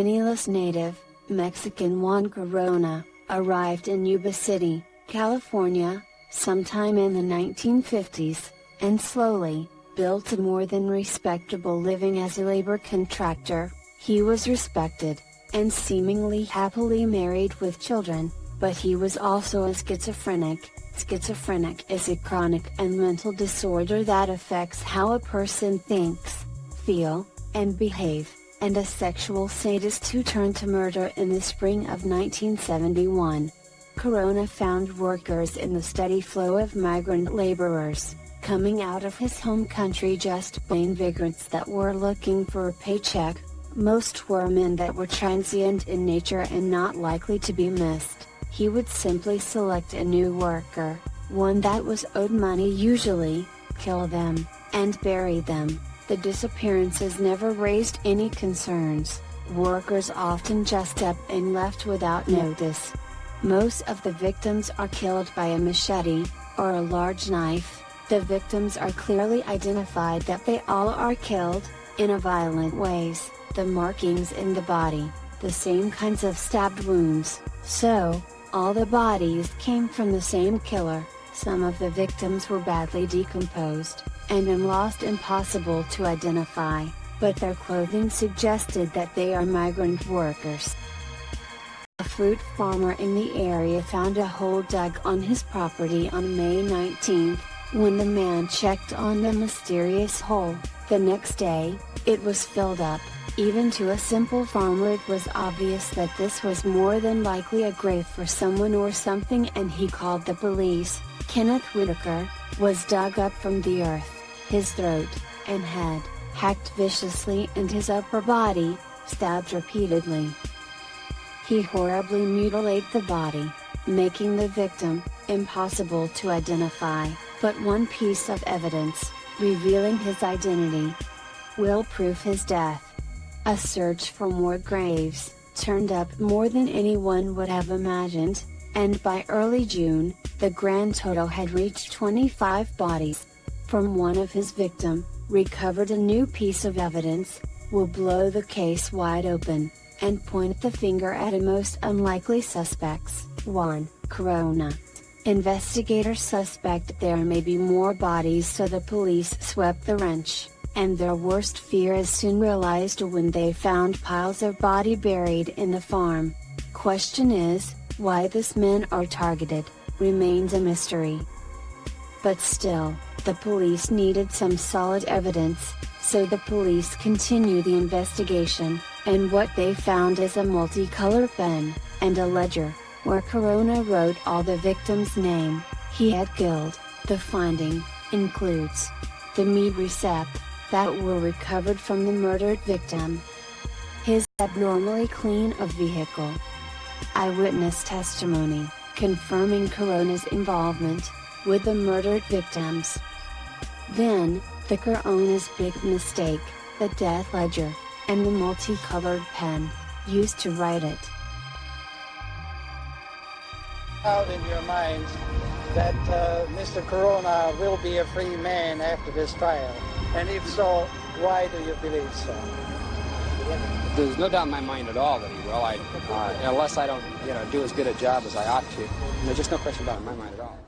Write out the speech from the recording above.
penniless native, Mexican Juan Corona, arrived in Yuba City, California, sometime in the 1950s, and slowly built a more than respectable living as a labor contractor. He was respected, and seemingly happily married with children, but he was also a schizophrenic. Schizophrenic is a chronic and mental disorder that affects how a person thinks, feel, and behave, and a sexual sadist who turned to murder in the spring of 1971. Corona found workers in the steady flow of migrant laborers, coming out of his home country, just plain vagrants that were looking for a paycheck. Most were men that were transient in nature and not likely to be missed. He would simply select a new worker, one that was owed money usually, kill them, and bury them. The disappearances never raised any concerns. Workers often just up and left without notice. Most of the victims are killed by a machete, or a large knife. The victims are clearly identified that they all are killed, in a violent ways. The markings in the body, the same kinds of stabbed wounds, so, all the bodies came from the same killer. Some of the victims were badly decomposed, and almost impossible to identify, but their clothing suggested that they are migrant workers. A fruit farmer in the area found a hole dug on his property on May 19, when the man checked on the mysterious hole. The next day, it was filled up. Even to a simple farmer, it was obvious that this was more than likely a grave for someone or something, and he called the police. Kenneth Whitaker was dug up from the earth, his throat and head hacked viciously, and his upper body stabbed repeatedly. He horribly mutilated the body, making the victim impossible to identify, but one piece of evidence, revealing his identity, will prove his death. A search for more graves turned up more than anyone would have imagined, and by early June, the grand total had reached 25 bodies. From one of his victims, recovered a new piece of evidence, will blow the case wide open, and point the finger at a most unlikely suspects. Juan Corona. Investigators suspect there may be more bodies, so the police swept the wrench, and their worst fear is soon realized when they found piles of body buried in the farm. Question is, why these men are targeted, remains a mystery. But still, the police needed some solid evidence, so the police continue the investigation, and what they found is a multicolor pen, and a ledger, where Corona wrote all the victims' name he had killed. The finding includes the meat recipe that were recovered from the murdered victim, his abnormally clean of vehicle, eyewitness testimony confirming Corona's involvement with the murdered victims. Then, the Corona's big mistake, the death ledger, and the multicolored pen used to write it. Out in your minds that Mr. Corona will be a free man after this trial? And if so, why do you believe so? There's no doubt in my mind at all that he will. Unless I don't, do as good a job as I ought to. There's just no question about it in my mind at all.